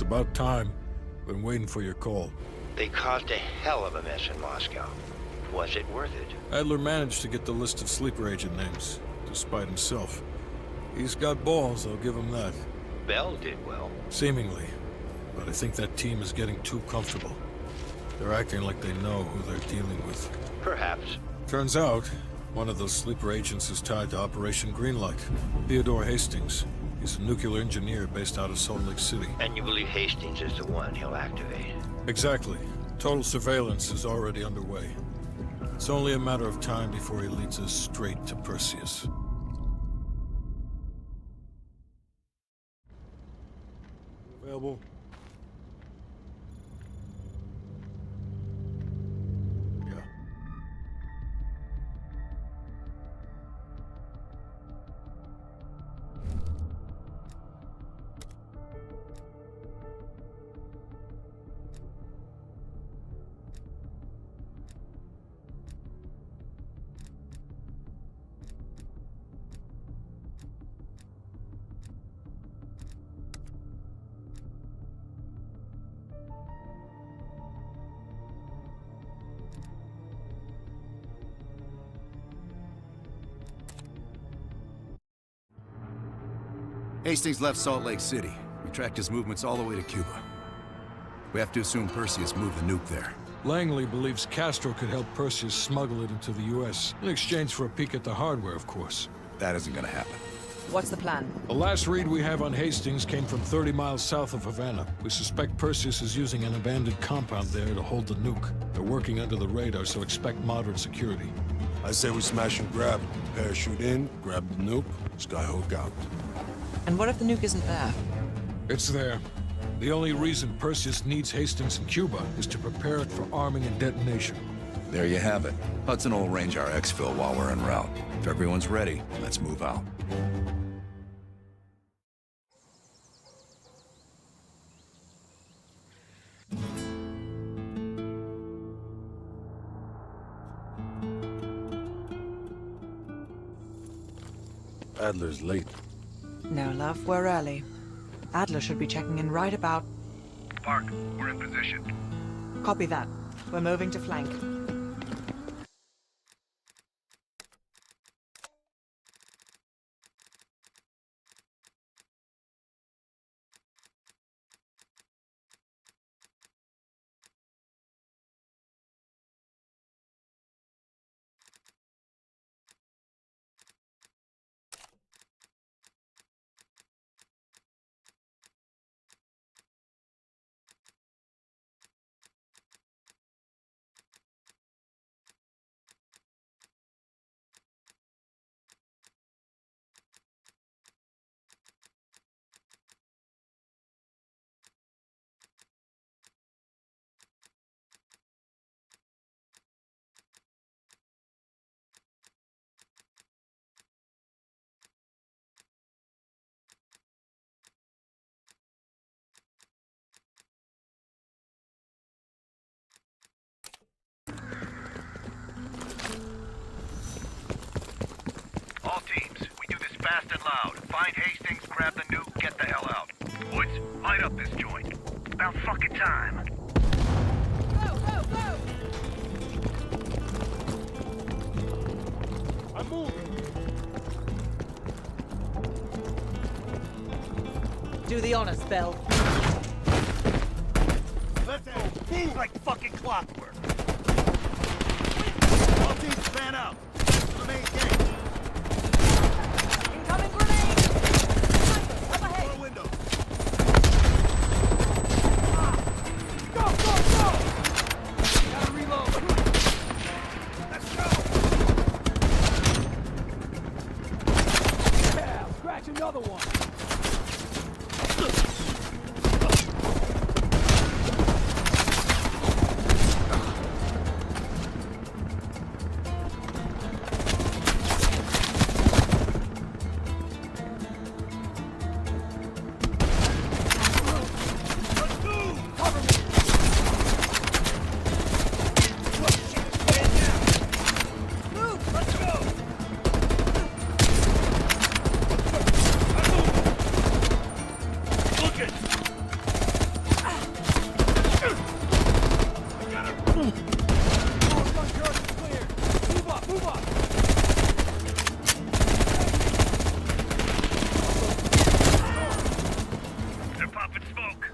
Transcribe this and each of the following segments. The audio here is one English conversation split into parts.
It's about time. Been waiting for your call. They caused a hell of a mess in Moscow. Was it worth it? Adler managed to get the list of sleeper agent names, despite himself. He's got balls, I'll give him that. Bell did well. Seemingly. But I think that team is getting too comfortable. They're acting like they know who they're dealing with. Perhaps. Turns out, one of those sleeper agents is tied to Operation Greenlight. Theodore Hastings. He's a nuclear engineer based out of Salt Lake City. And you believe Hastings is the one he'll activate? Exactly. Total surveillance is already underway. It's only a matter of time before he leads us straight to Perseus. Available? Yeah. Hastings left Salt Lake City. We tracked his movements all the way to Cuba. We have to assume Perseus moved the nuke there. Langley believes Castro could help Perseus smuggle it into the U.S. in exchange for a peek at the hardware, of course. That isn't gonna happen. What's the plan? The last read we have on Hastings came from 30 miles south of Havana. We suspect Perseus is using an abandoned compound there to hold the nuke. They're working under the radar, so expect moderate security. I say we smash and grab. Parachute in, grab the nuke, skyhook out. And what if the nuke isn't there? It's there. The only reason Perseus needs Hastings in Cuba is to prepare it for arming and detonation. There you have it. Hudson will arrange our exfil while we're en route. If everyone's ready, let's move out. Adler's late. No, love, we're early. Adler should be checking in right about... Park, we're in position. Copy that. We're moving to flank. All teams, we do this fast and loud. Find Hastings, grab the nuke, get the hell out. Woods, light up this joint. About fucking time. Go, go, go! I'm moving! Do the honors, Bell. Let's go. Move like fucking clockwork. All teams fan out. Remain gang. Incoming grenade! Sniper, up ahead! Door window. Go, go, go! Gotta reload. Let's go. Yeah, scratch another one. They're popping smoke.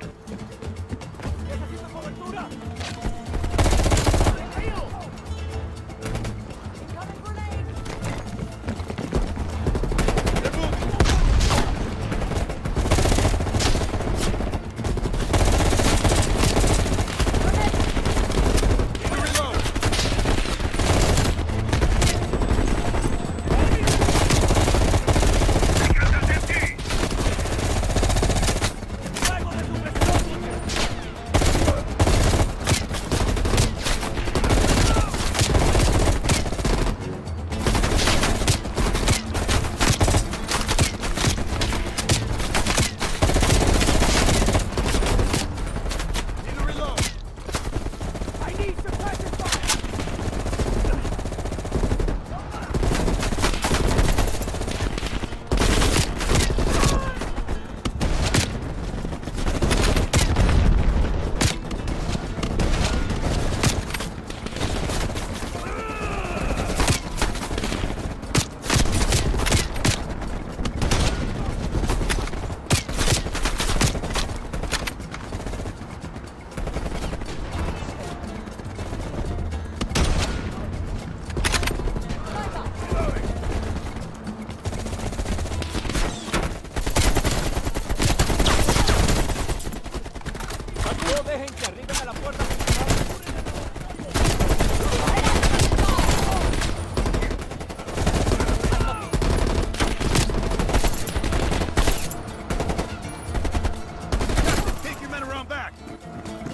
Take your men around back.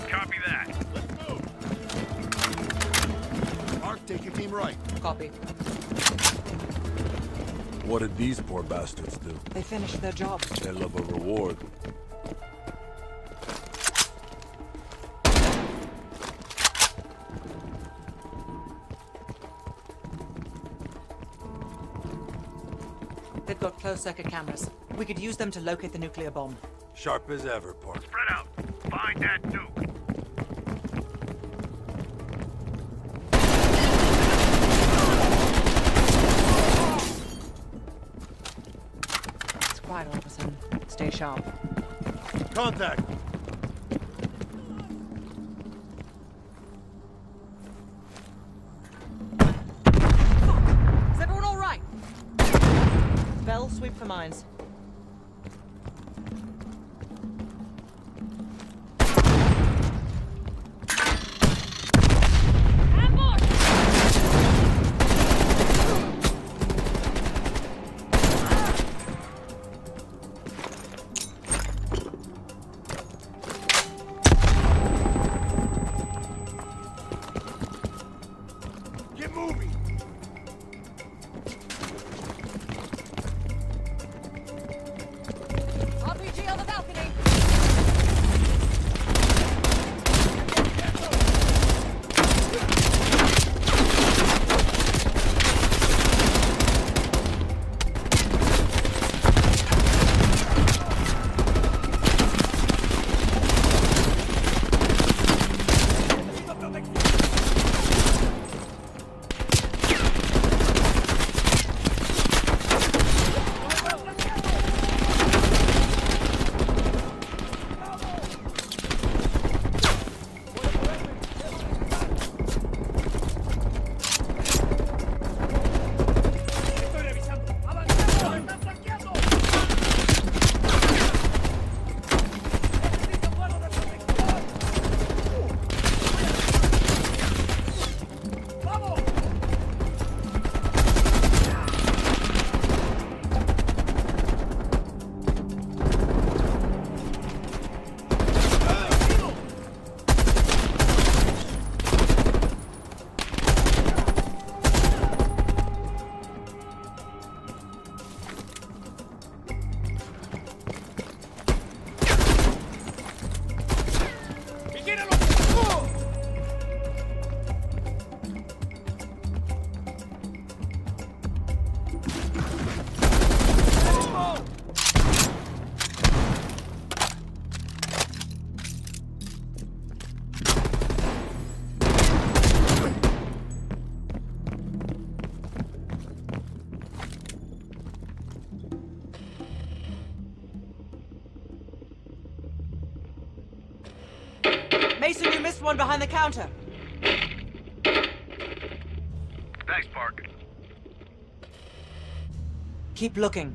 Copy that. Mark, take your team right. Copy. What did these poor bastards do? They finished their job. They love a reward. They've got closed circuit cameras. We could use them to locate the nuclear bomb. Sharp as ever, Park. Spread out. Find that nuke. It's quiet all of a sudden. Stay sharp. Contact! Is everyone all right? Bell, sweep for mines. Get moving! Mason, you missed one behind the counter. Thanks, Park. Keep looking.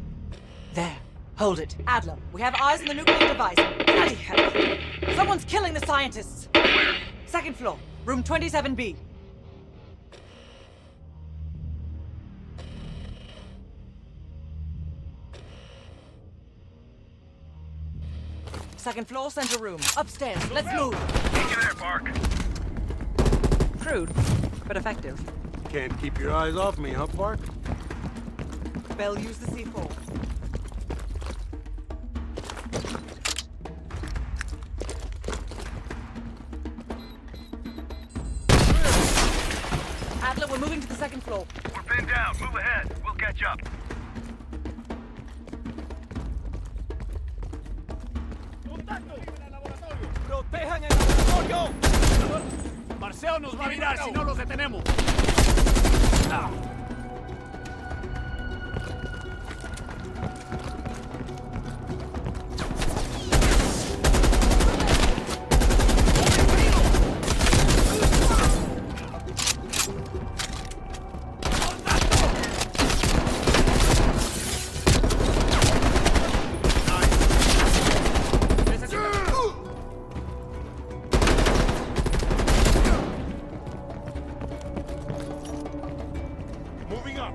There. Hold it. Adler, we have eyes on the nuclear device. Bloody hell. Someone's killing the scientists. Where? Second floor, room 27B. Second floor, center room. Upstairs. Let's move. Get you there, Park. Crude, but effective. Can't keep your eyes off me, huh, Park? Bell, use the C4. Adler, we're moving to the second floor. We're pinned down. Move ahead. We'll catch up. ¡Protejan el laboratorio! Marceo nos va a mirar si no los detenemos. Moving up.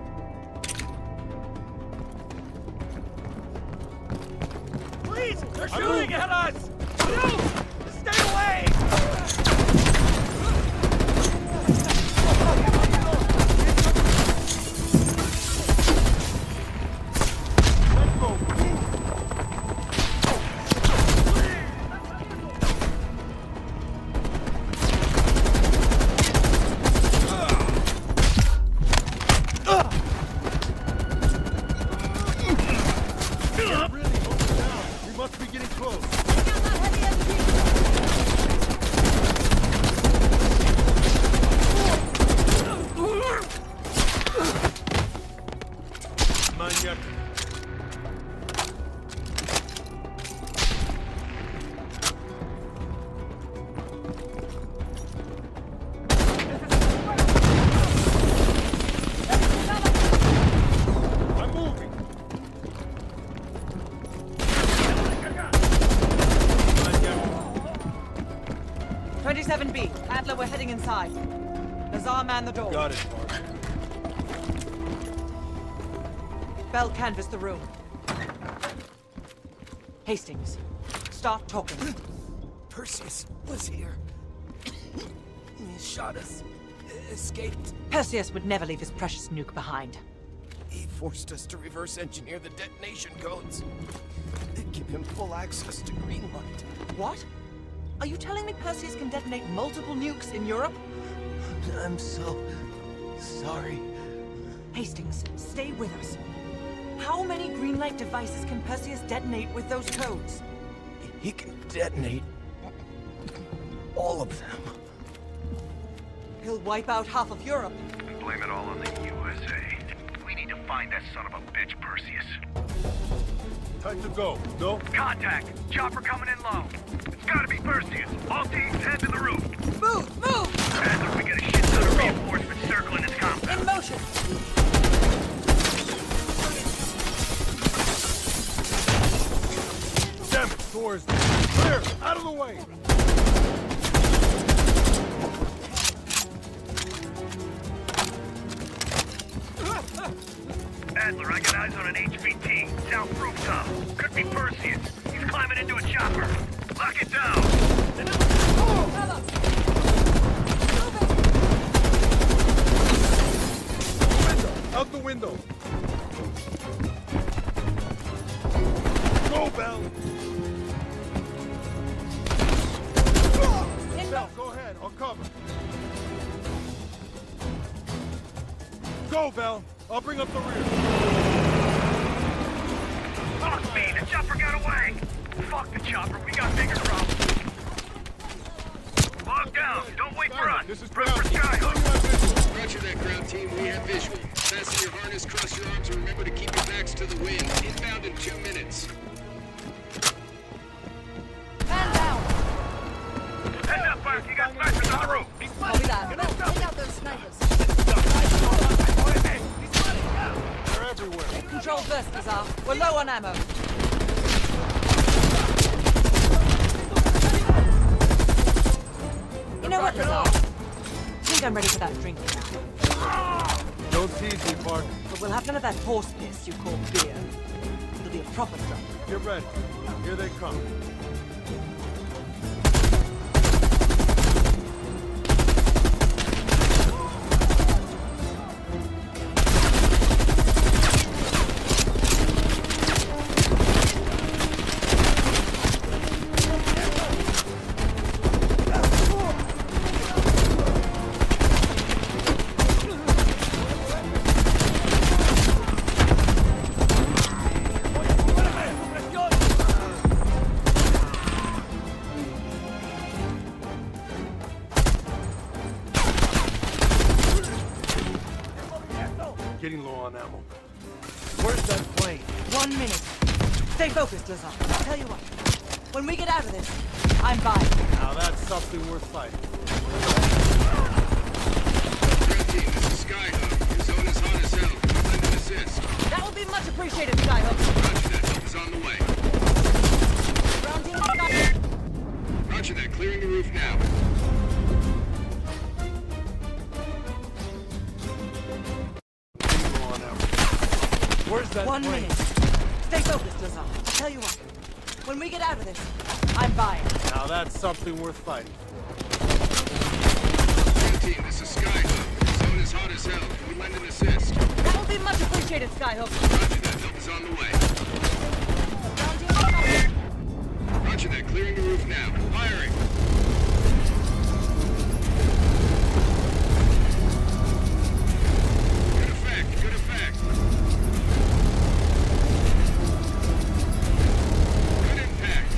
Please! They're shooting at us! No! Stay away! Let's go. Really, hold it down. We must be getting close. Maniac. I'm moving. 27B. Adler, we're heading inside. Nazar, man the door. Got it, Park. Bell, canvass the room. Hastings, start talking. Perseus was here. He shot us. Escaped. Perseus would never leave his precious nuke behind. He forced us to reverse engineer the detonation codes. They give him full access to Greenlight. What? Are you telling me Perseus can detonate multiple nukes in Europe? I'm so sorry. Hastings, stay with us. How many Greenlight devices can Perseus detonate with those codes? He can detonate all of them. He'll wipe out half of Europe. And blame it all on the USA. We need to find that son of a bitch, Perseus. Time to go. No? Contact! Chopper coming in low. It's gotta be Perseus. All teams head to the roof. Move! Move! Adler, we got a shit ton of reinforcements circling this compound. In motion! Damn it, doors. Clear! Out of the way! Adler, I got eyes on an HVT. South rooftop. Could be Perseus. He's climbing into a chopper. Lock it down. Out the window! Go, Bell! Bell, go ahead. I'll cover. Go, Bell! I'll bring up the rear. Fuck me, the chopper got away. Fuck the chopper, we got bigger problems. Log down, don't wait for us. This is Prep ground for team. skyhook. Roger that, ground team. We have visual. Fasten your harness, cross your arms, and remember to keep your backs to the wind. Inbound in 2 minutes. Man down! Heading up, got snipers on the roof. Copy that. Take out those snipers. They're everywhere. Control first, Lazar. We're low on ammo. You know what, Lazar? I think I'm ready for that drink now. Don't tease me, Park. But we'll have none of that horse piss you call beer. It'll be a proper drunk. Get ready. Here they come. Getting low on ammo. Where's that plane? 1 minute. Stay focused, Lazar. I'll tell you what. When we get out of this, I'm buying. Now that's something worth fighting. Red team, this is Skyhook. Your zone is hot as hell. Can you lend an assist? That would be much appreciated, Skyhook. Roger that. Help is on the way. Ground team, Skyhook. Roger that. Clearing the roof now. Getting low on ammo. Where's that 1 plane? minute. Stay focused, Lazar. I'll tell you what. When we get out of this, I'm buying. Now that's something worth fighting. Red team, this is Skyhook. Your zone is hot as hell. Can you lend an assist? That would be much appreciated, Skyhook. Roger that. Help is on the way. Ground team, Skyhook. Roger that. Clearing the roof now. Firing. Good effect. Good effect. Good impact.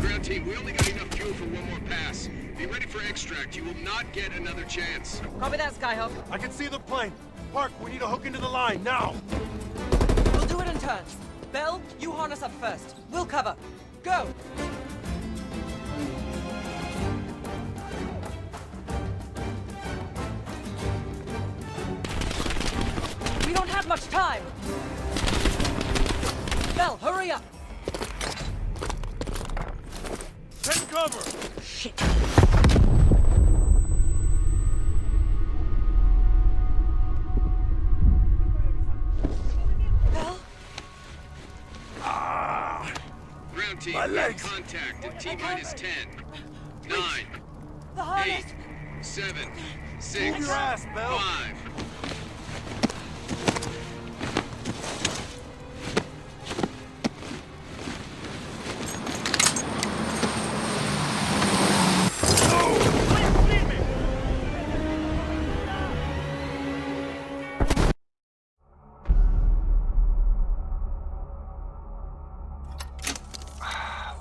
Ground team, we only got enough fuel for one more pass. Be ready for extract. You will not get another chance. Copy that, Skyhook. I can see the plane. Park, we need to hook into the line now. We'll do it in turns. Bell, you harness up first. We'll cover. Go! We don't have much time! Bell, hurry up! Take cover. Shit! Bell? Ground team, My we have legs. contact at T-minus 10, 9, The harness! 8, 7, Move 6, your ass, Bell. 5.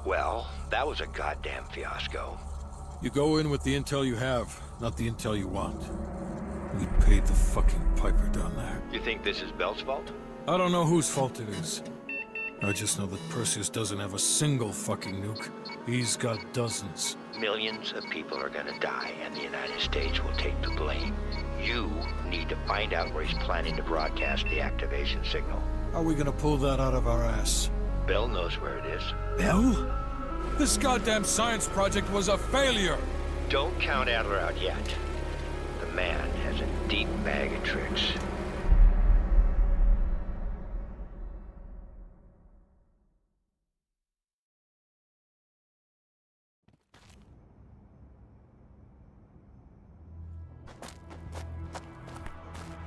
Well, that was a goddamn fiasco. You go in with the intel you have, not the intel you want. We paid the fucking piper down there. You think this is Bell's fault? I don't know whose fault it is. I just know that Perseus doesn't have a single fucking nuke. He's got dozens. Millions of people are gonna die, and the United States will take the blame. You need to find out where he's planning to broadcast the activation signal. How are we gonna pull that out of our ass? Bell knows where it is. Bell? This goddamn science project was a failure! Don't count Adler out yet. The man has a deep bag of tricks.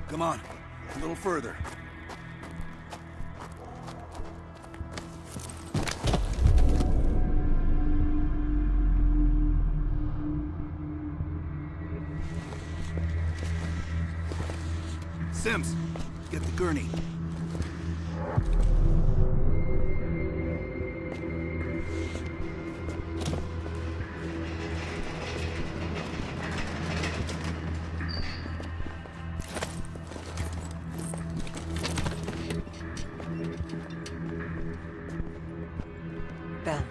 Come on, a little further. Sims, get the gurney. Bell,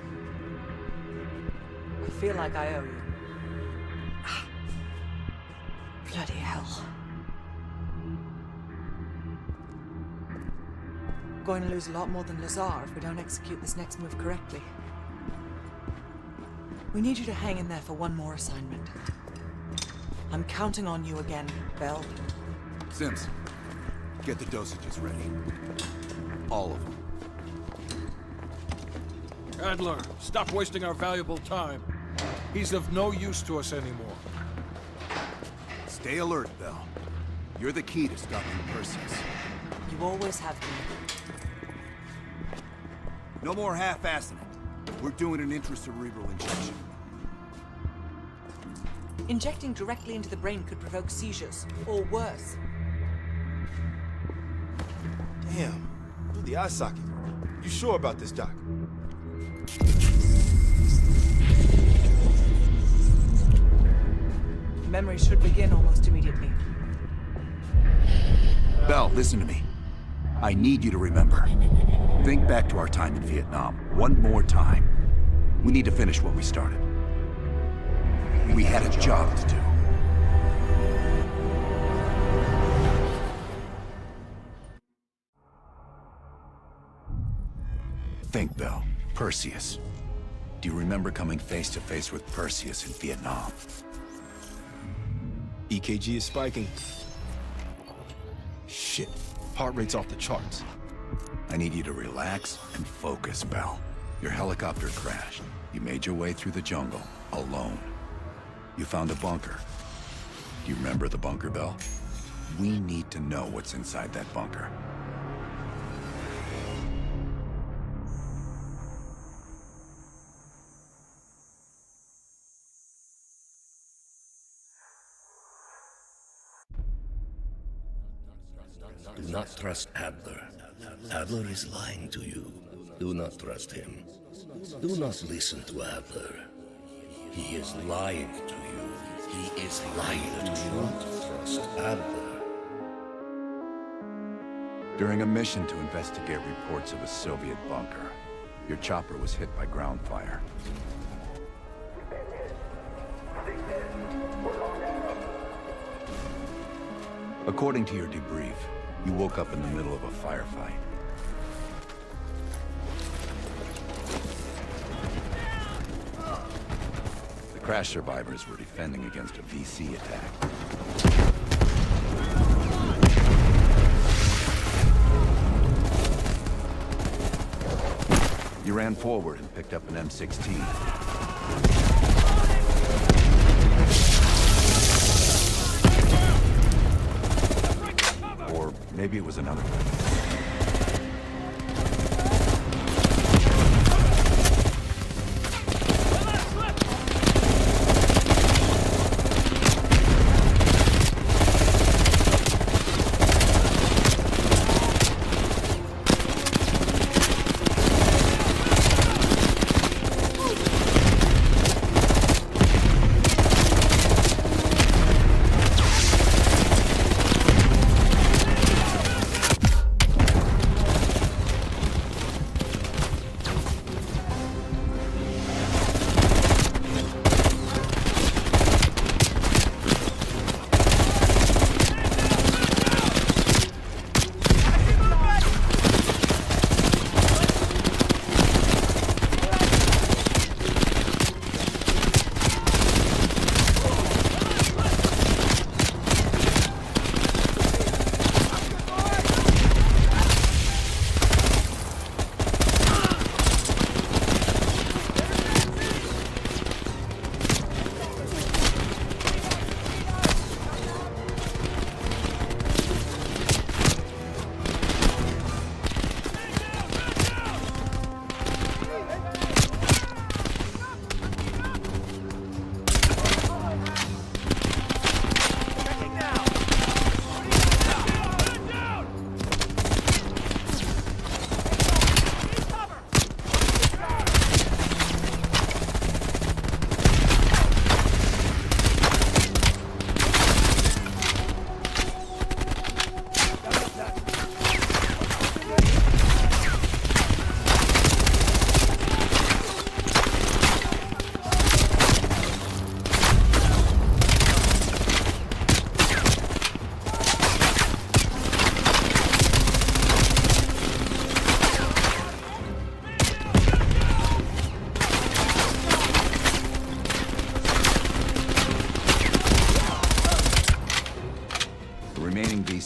feel like I owe you. Bloody hell. Going to lose a lot more than Lazar if we don't execute this next move correctly. We need you to hang in there for one more assignment. I'm counting on you again, Bell. Sims, get the dosages ready. All of them. Adler, stop wasting our valuable time. He's of no use to us anymore. Stay alert, Bell. You're the key to stopping Perseus. You always have been. No more half-assing it. We're doing an intracerebral injection. Injecting directly into the brain could provoke seizures, or worse. Damn. Through the eye socket. You sure about this, Doc? Memory should begin almost immediately. Bell, listen to me. I need you to remember. Think back to our time in Vietnam. One more time. We need to finish what we started. We had a job to do. Think, Bell. Perseus. Do you remember coming face to face with Perseus in Vietnam? EKG is spiking. Shit. Heart rate's off the charts. I need you to relax and focus, Bell. Your helicopter crashed. You made your way through the jungle, alone. You found a bunker. Do you remember the bunker, Bell? We need to know what's inside that bunker. Do not trust Adler. Adler is lying to you. Do not trust him. Do not listen to Adler. He is lying to you. He is lying to you. Do not trust Adler. During a mission to investigate reports of a Soviet bunker, your chopper was hit by ground fire. According to your debrief, you woke up in the middle of a firefight. The crash survivors were defending against a VC attack. You ran forward and picked up an M16. Or maybe it was another weapon.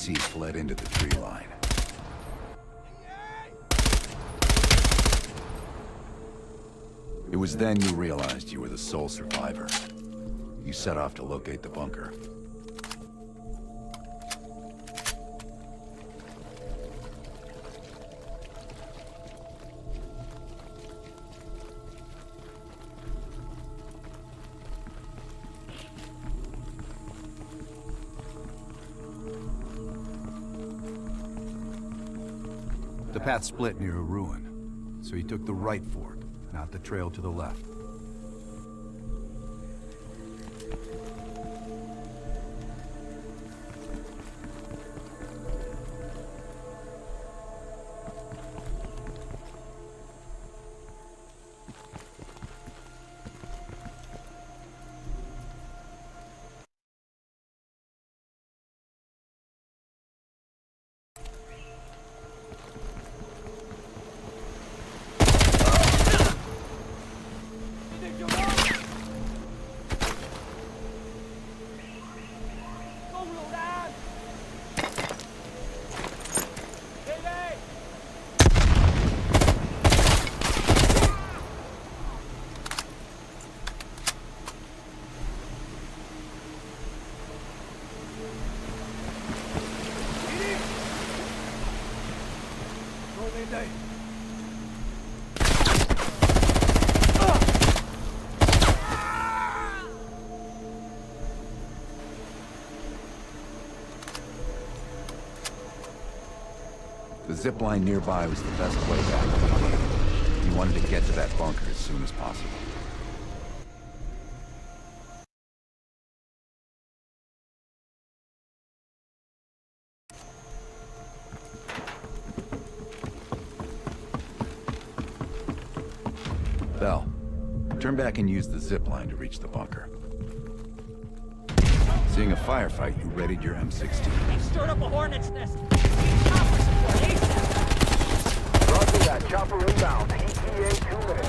VC fled into the tree line. It was then you realized you were the sole survivor. You set off to locate the bunker. The path split near a ruin, so he took the right fork, not the trail to the left. The zip line nearby was the best way back to the cave. You wanted to get to that bunker as soon as possible. Bell, turn back and use the zip line to reach the bunker. Seeing a firefight, you readied your M16. Stirred up a hornet's nest. Roger that. Chopper inbound. ETA 2 minutes.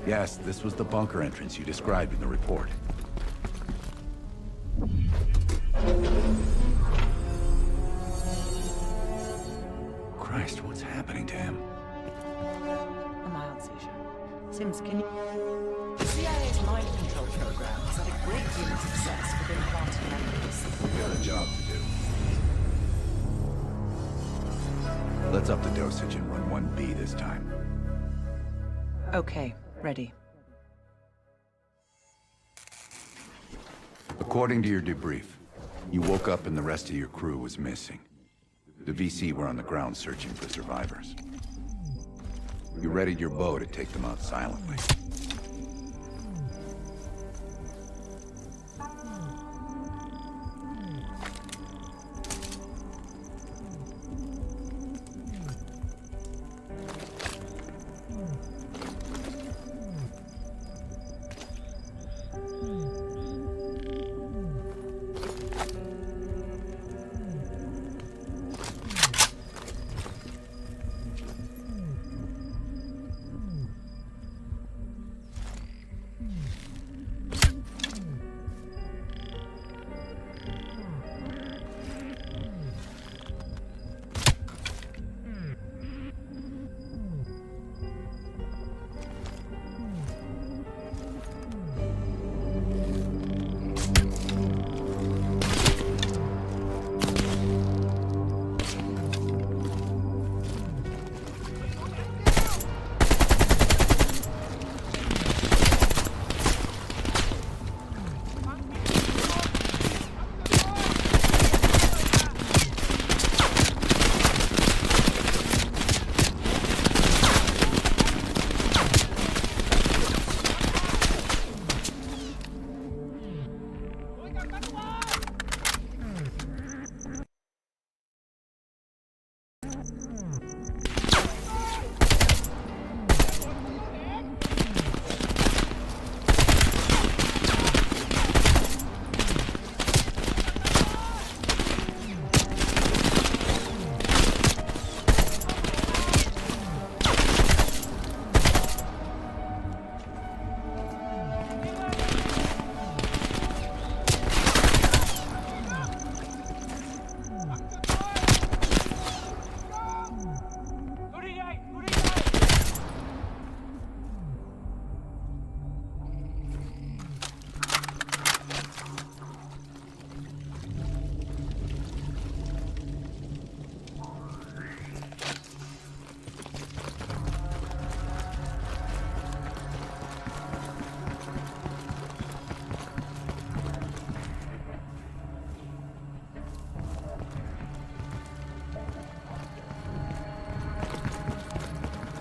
Yes, this was the bunker entrance you described in the report. Christ, what's happening to him? A mild seizure. Sims, can you... The CIA's mind control program has had a great deal of success with implanted memories. We got a job to do. Let's up the dosage and run 1B this time. Okay, ready. According to your debrief, you woke up and the rest of your crew was missing. The VC were on the ground searching for survivors. You readied your bow to take them out silently.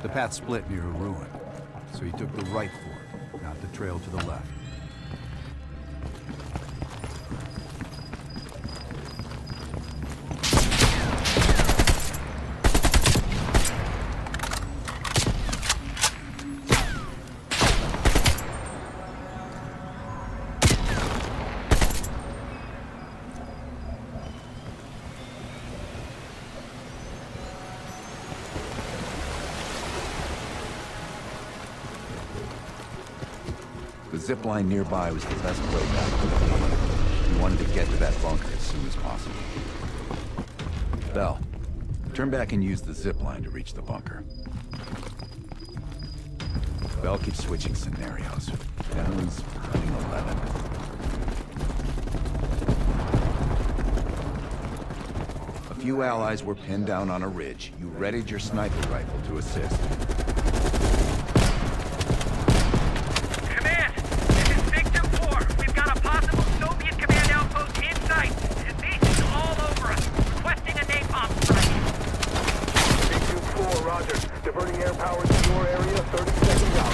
The path split near a ruin, so he took the right fork, not the trail to the left. The zip line nearby was the best way back to the gate. We wanted to get to that bunker as soon as possible. Bell, turn back and use the zip line to reach the bunker. Bell keeps switching scenarios. Gentleman's running 11. A few allies were pinned down on a ridge. You readied your sniper rifle to assist. Diverting air power to your area, 30 seconds out.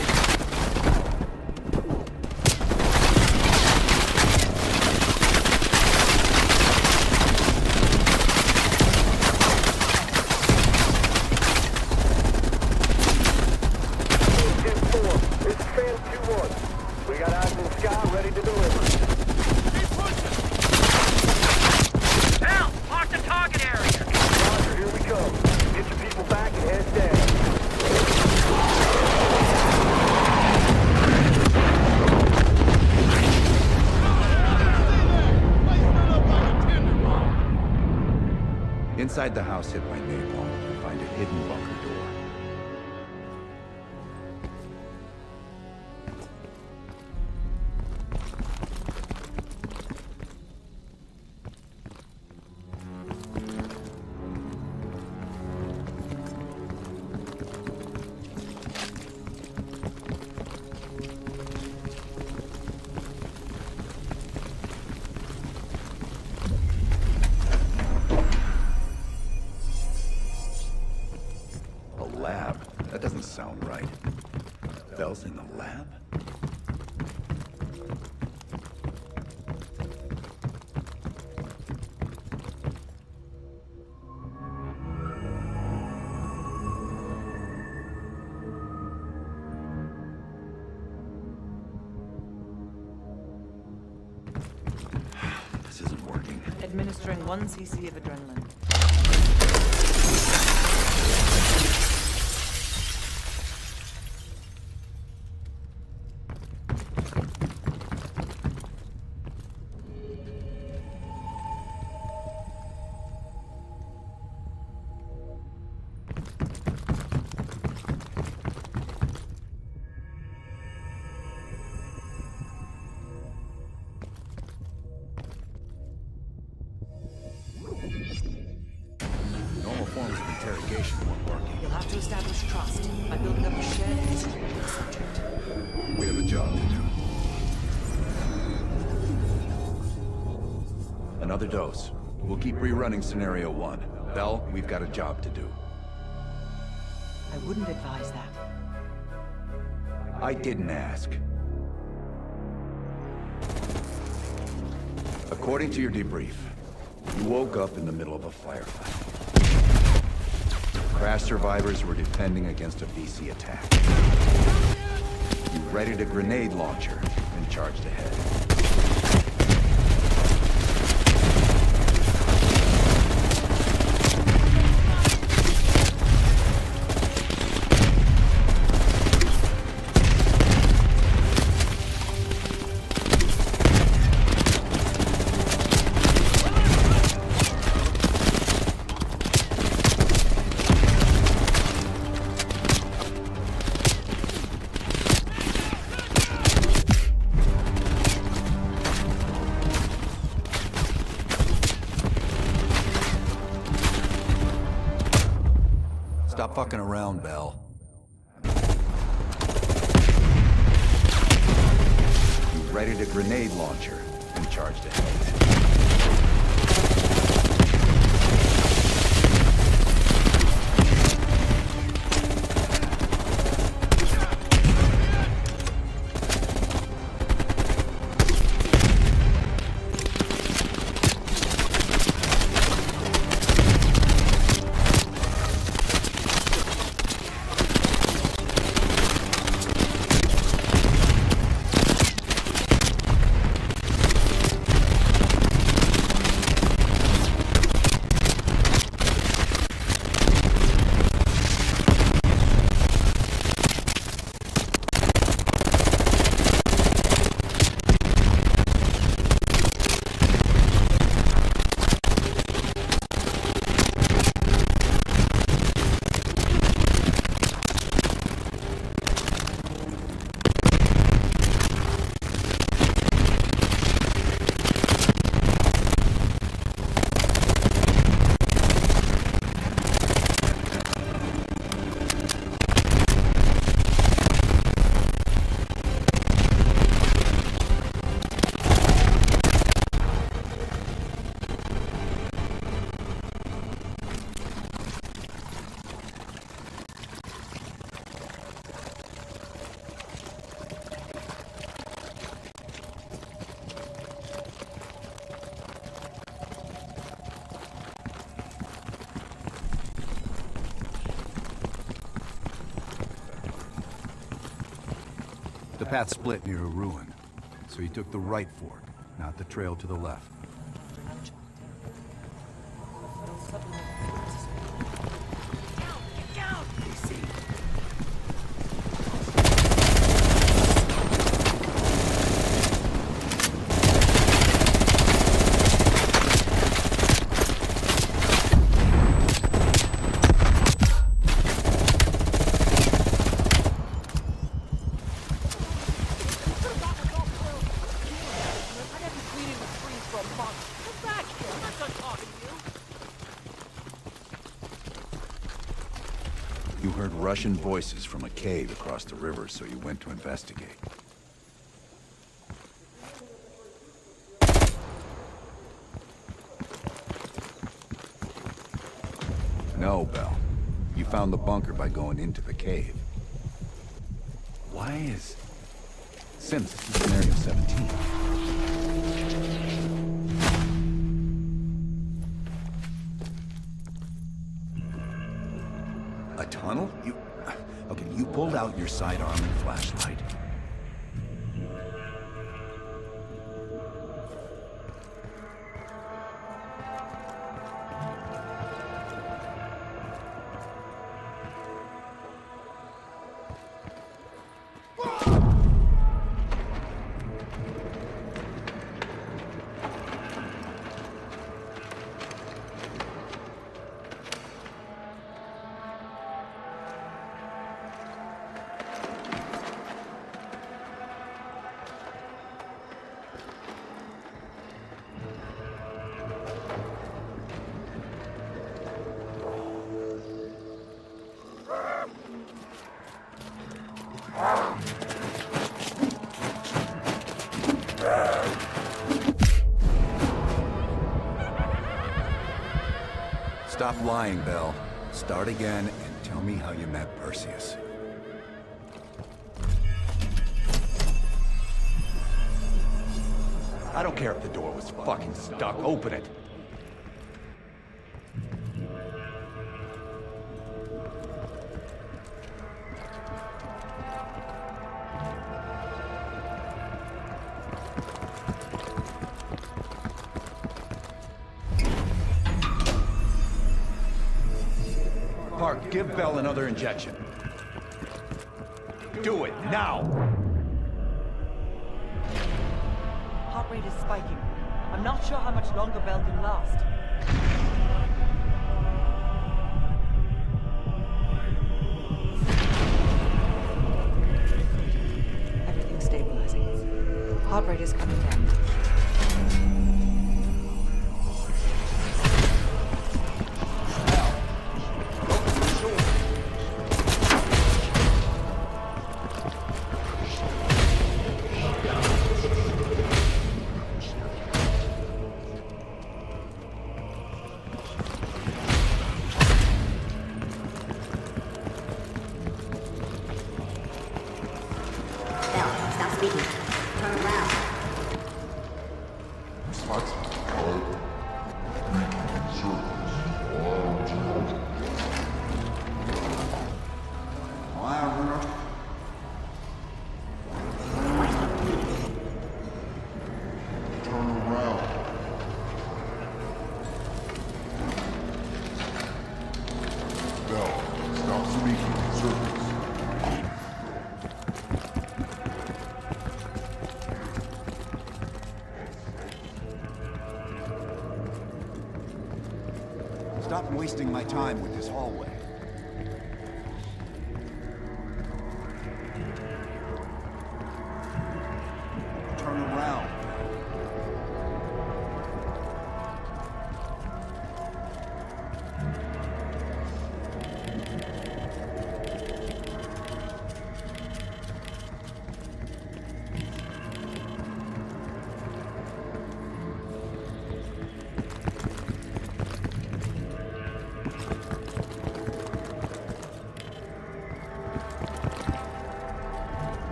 This is Fan 2-1. We got eyes in the sky ready to deliver. Keep pushing! Bell, mark the target area. Roger, here we come. Get your people back and head down. Inside the house hit by napalm, you find a hidden bunker door. Lab? That doesn't sound right. Bell's in the lab? This isn't working. Administering 1 cc of adrenaline. Normal forms of interrogation weren't working. You'll have to establish trust by building up a shared history with the subject. We have a job to do. Another dose. We'll keep rerunning Scenario 1. Bell, we've got a job to do. I wouldn't advise that. I didn't ask. According to your debrief, you woke up in the middle of a firefight. Crash survivors were defending against a VC attack. You readied a grenade launcher and charged ahead. Stop fucking around, Bell. You readied a grenade launcher and charged ahead. path split near a ruin, so he took the right fork, not the trail to the left. Get down! DC. You heard Russian voices from a cave across the river, so you went to investigate. No, Bell. You found the bunker by going into the cave. Why is... Sims, this is scenario 17. A tunnel? You... Okay, you pulled out your sidearm and flashlight. Stop lying, Bell. Start again and tell me how you met Perseus. I don't care if the door was fucking stuck. Open it. Park, give Bell another injection. Do it, now! Heart rate is spiking. I'm not sure how much longer Bell can last. Everything's stabilizing. Heart rate is coming down. Stop wasting my time with this hallway. Turn around.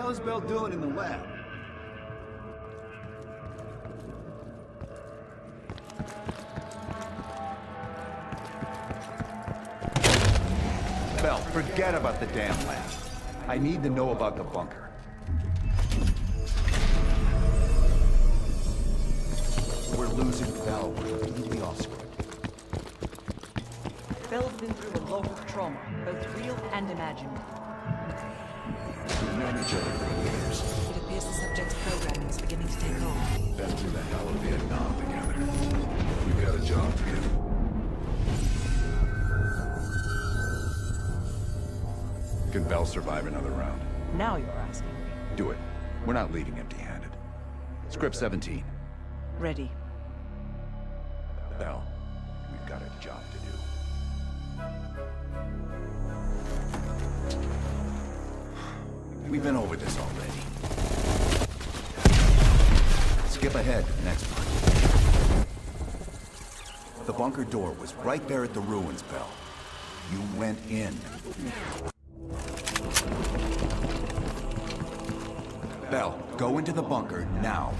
What's Bell doing in the lab? Forget about the damn lab. I need to know about the bunker. We're losing Bell. We're completely off script. Bell's been through a lot of trauma, both real and imagined. We've known each other for years. It appears the subject's programming is beginning to take hold. Been through the hell of Vietnam together. We've got a job to do. Can Bell survive another round? Now you're asking. Do it. We're not leaving empty-handed. Script 17. Ready. Bell, we've got a job to do. We've been over this already. Skip ahead to the next part. The bunker door was right there at the ruins, Bell. You went in. Bell, go into the bunker now.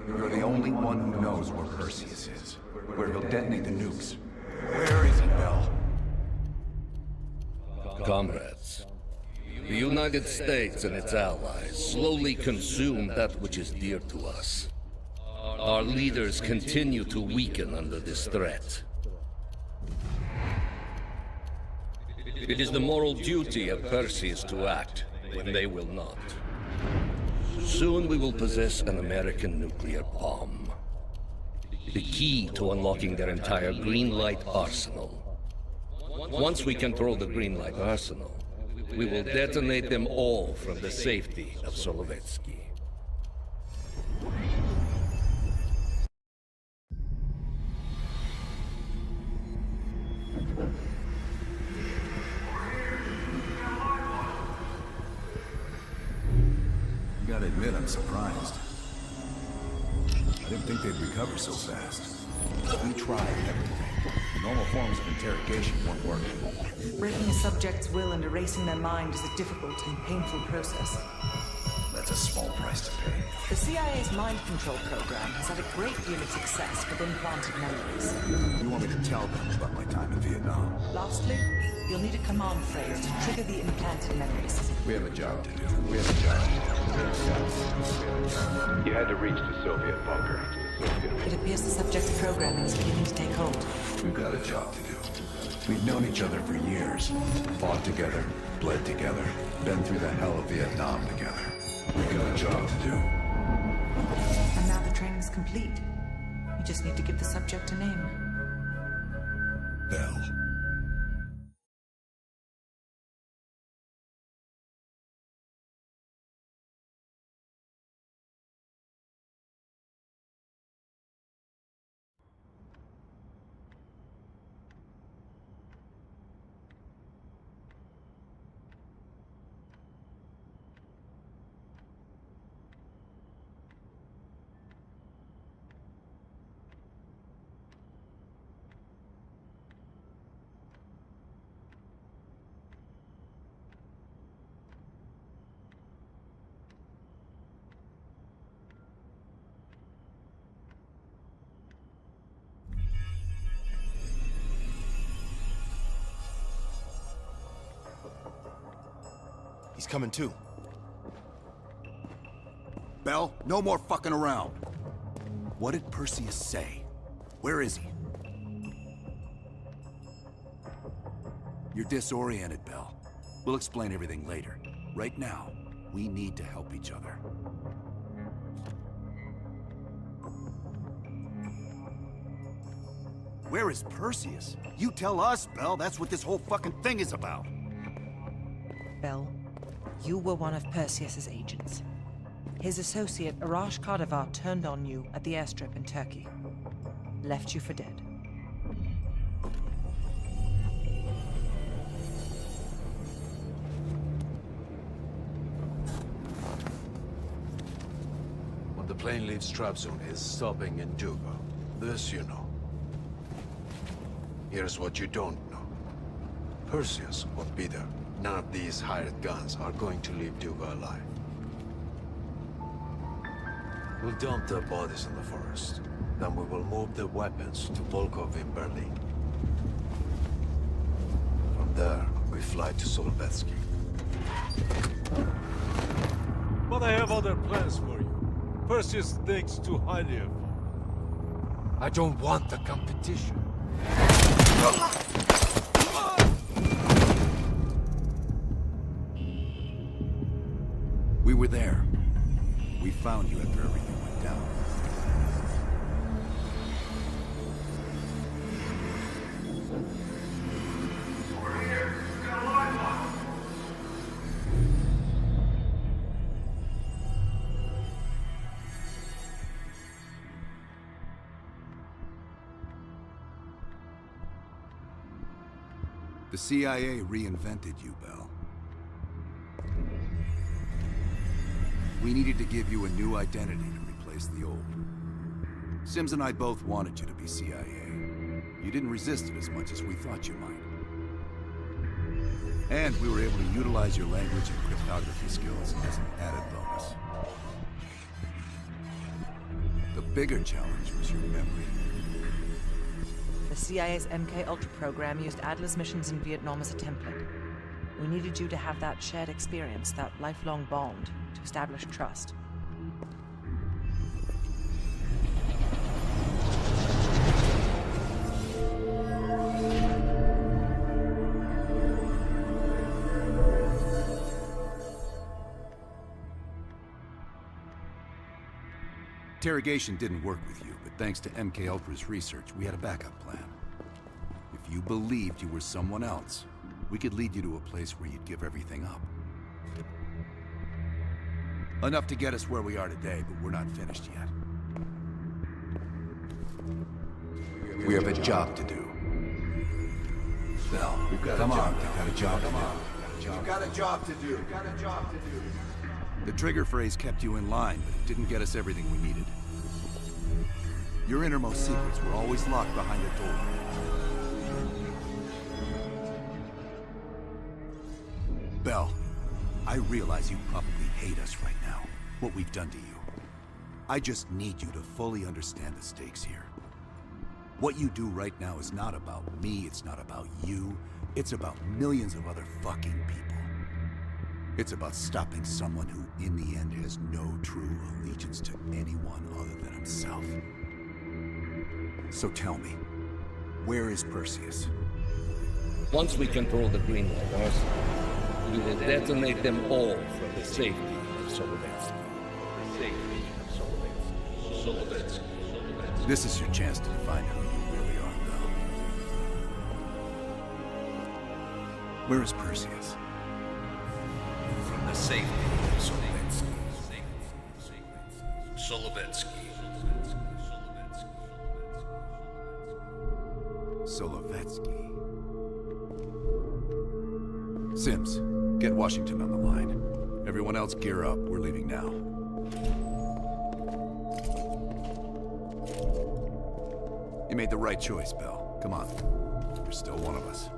You're the only one who knows where Perseus is, where he'll detonate the nukes. Where is he, Bell? Comrades, the United States and its allies slowly consume that which is dear to us. Our leaders continue to weaken under this threat. It is the moral duty of Perseus to act when they will not. Soon we will possess an American nuclear bomb. The key to unlocking their entire green light arsenal. Once we control the green light arsenal, we will detonate them all from the safety of Solovetsky. Gotta admit, I'm surprised. I didn't think they'd recover so fast. We tried everything. Normal forms of interrogation weren't working. Breaking a subject's will and erasing their mind is a difficult and painful process. That's a small price to pay. The CIA's mind control program has had a great deal of success with implanted memories. You want me to tell them about my time in Vietnam? Lastly, you'll need a command phrase to trigger the implanted memories. We have a job to do. We have a job to do. You had to reach the Soviet bunker. It appears the subject's programming is beginning to take hold. We've got a job to do. We've known each other for years. Fought together, bled together, been through the hell of Vietnam together. We've got a job to do. And now the training's complete. You just need to give the subject a name. Bell. He's coming too. Bell, no more fucking around. What did Perseus say? Where is he? You're disoriented, Bell. We'll explain everything later. Right now, we need to help each other. Where is Perseus? You tell us, Bell. That's what this whole fucking thing is about. Bell, you were one of Perseus's agents. His associate, Arash Kardavar, turned on you at the airstrip in Turkey. Left you for dead. When the plane leaves Trabzon, it's stopping in Juba. This you know. Here's what you don't know. Perseus won't be there. None of these hired guns are going to leave Duga alive. We'll dump their bodies in the forest. Then we will move the weapons to Volkov in Berlin. From there, we fly to Solovetsky. But I have other plans for you. Perseus thinks too highly of you. I don't want the competition. We were there. We found you after everything went down. The CIA reinvented you, Bell. We needed to give you a new identity to replace the old. Sims and I both wanted you to be CIA. You didn't resist it as much as we thought you might. And we were able to utilize your language and cryptography skills as an added bonus. The bigger challenge was your memory. The CIA's MK Ultra program used Adler's missions in Vietnam as a template. We needed you to have that shared experience, that lifelong bond, to establish trust. Interrogation didn't work with you, but thanks to MK Ultra's research, we had a backup plan. If you believed you were someone else, we could lead you to a place where you'd give everything up. Enough to get us where we are today, but we're not finished yet. We have a job to do. Bell, come on, we've got a job to do. You've got a job to do. You've got a job to do. The trigger phrase kept you in line, but it didn't get us everything we needed. Your innermost secrets were always locked behind a door. Bell, I realize you probably hate us right now, what we've done to you. I just need you to fully understand the stakes here. What you do right now is not about me, it's not about you, it's about millions of other fucking people. It's about stopping someone who, in the end, has no true allegiance to anyone other than himself. So tell me, where is Perseus? Once we control the green lighters, we will detonate them all from the safety of Solovetsky. This is your chance to define who you really are, Bell. Where is Perseus? From the safety of Solovetsky. Solovetsky. Sims, get Washington on the line. Everyone else gear up. We're leaving now. You made the right choice, Bell. Come on. You're still one of us.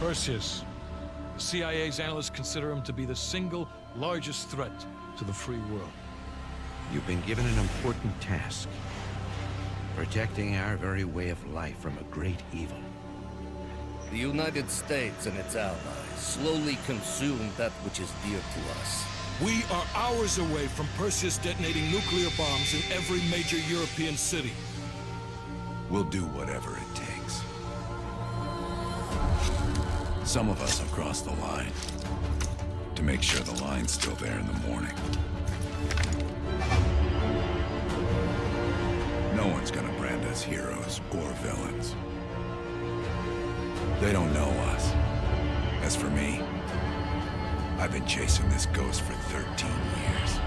Perseus. The CIA's analysts consider him to be the single largest threat to the free world. You've been given an important task. Protecting our very way of life from a great evil. The United States and its allies slowly consume that which is dear to us. We are hours away from Perseus detonating nuclear bombs in every major European city. We'll do whatever it takes. Some of us have crossed the line. To make sure the line's still there in the morning. No one's gonna brand us heroes or villains. They don't know us. As for me, I've been chasing this ghost for 13 years.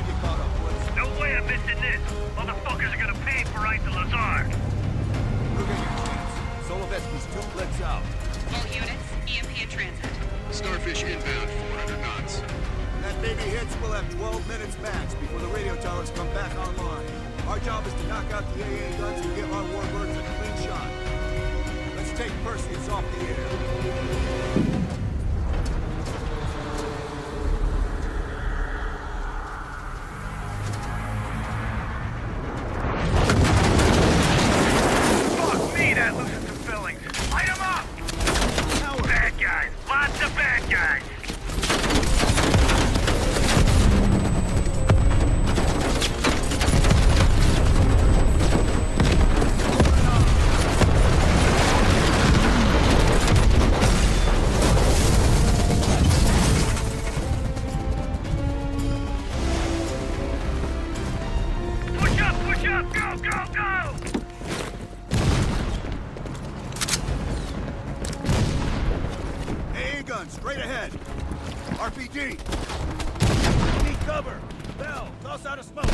get caught up, Woods. No way I'm missing this. Motherfuckers are gonna pay for right to Lazar. Look at your chance. Solovetsky's 2 clicks out. All units, EMP in transit. Starfish inbound, 400 knots. When that baby hits, we'll have 12 minutes max before the radio towers come back online. Our job is to knock out the AA guns and give our warbirds a clean shot. Let's take Perseus off the air. Fuck me, that loosened some fillings. Light 'em up! Bad guys. Lots of bad guys. Push up, push up! Go, go, go! AA gun, straight ahead. RPG. Need cover. Bell, toss out a smoke.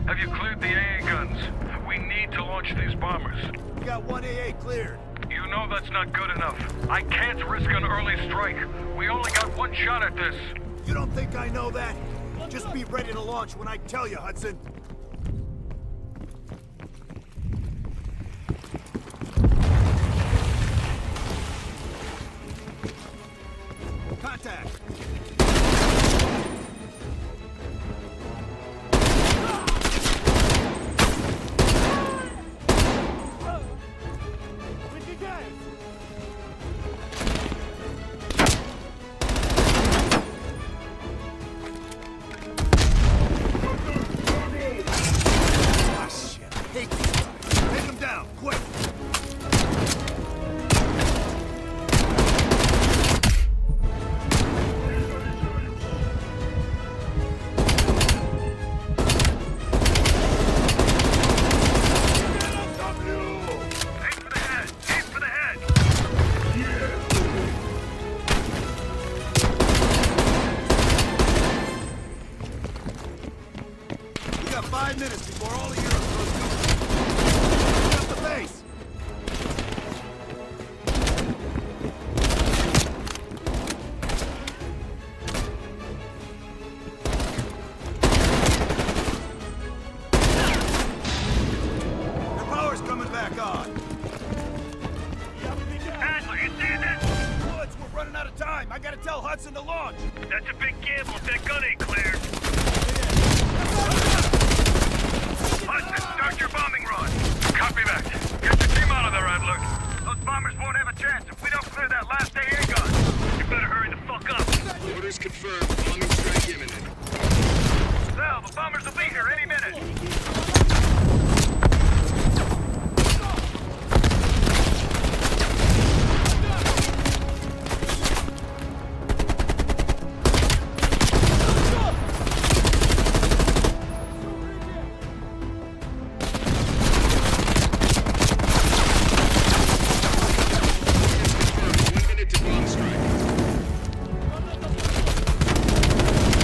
Have you cleared the AA guns? We need to launch these bombers. We got 1 AA cleared. You know that's not good enough. I can't risk an early strike. We only got one shot at this. You don't think I know that? Just be ready to launch when I tell you, Hudson. Contact! We got 5 minutes before all of Europe goes nuclear. Get up the base! commencing the launch! That's a big gamble if that gun ain't cleared. Hudson, start your bombing run. Copy that. Get the team out of there, Adler. Those bombers won't have a chance if we don't clear that last AA gun. You better hurry the fuck up. Orders confirmed. Bombing strike imminent. Sal, the bombers will be here any minute.